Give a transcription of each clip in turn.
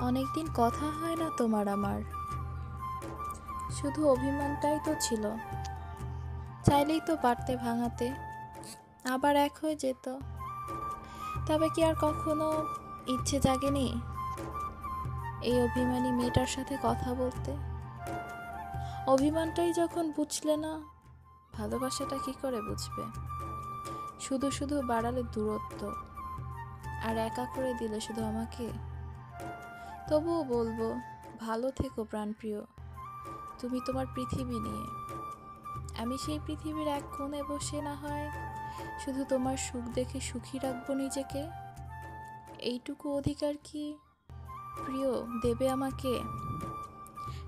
অনেকদিন কথা হয় না তোমার আমার, শুধু অভিমানটাই তো ছিল। চাইলেই তো পারতে ভাঙাতে, আবার এক হয়ে যেত। তবে কি আর কখনো ইচ্ছে জাগেনি এই অভিমানী মেয়েটার সাথে কথা বলতে? অভিমানটাই যখন বুঝলে না, ভালোবাসাটা কি করে বুঝবে? শুধু শুধু বাড়ালে দূরত্ব, আর একা করে দিলে শুধু আমাকে। তবুও বলবো, ভালো থেকো প্রাণপ্রিয়, তুমি তোমার পৃথিবী নিয়ে। আমি সেই পৃথিবীর এক কোণে বসে না হয় শুধু তোমার সুখ দেখে সুখী রাখবো নিজেকে। এইটুকু অধিকার কি প্রিয় দেবে আমাকে?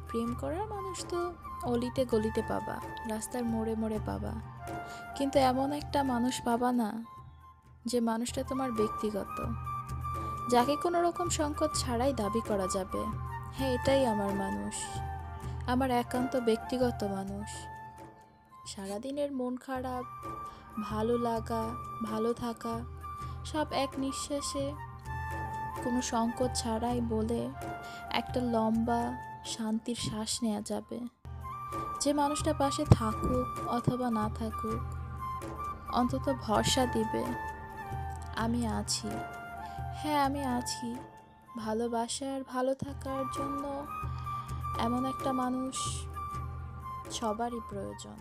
প্রেম করার মানুষ তো অলিতে গলিতে পাবা, রাস্তার মোড়ে মোড়ে পাবা, কিন্তু এমন একটা মানুষ পাবা না যে মানুষটা তোমার ব্যক্তিগত, যাকে কোনো রকম সংকট ছাড়াই দাবি করা যাবে, হ্যাঁ এটাই আমার মানুষ, আমার একান্ত ব্যক্তিগত মানুষ। সারাদিনের মন খারাপ, ভালো লাগা, ভালো থাকা সব এক নিঃশ্বাসে, কোনো সংকোচ ছাড়াই বলে একটা লম্বা শান্তির শ্বাস নেওয়া যাবে। যে মানুষটা পাশে থাকুক অথবা না থাকুক, অন্তত ভরসা দিবে, আমি আছি। হ্যাঁ আমি আছি। ভালোবাসার ভালো থাকার জন্য এমন একটা মানুষ সবারই প্রয়োজন।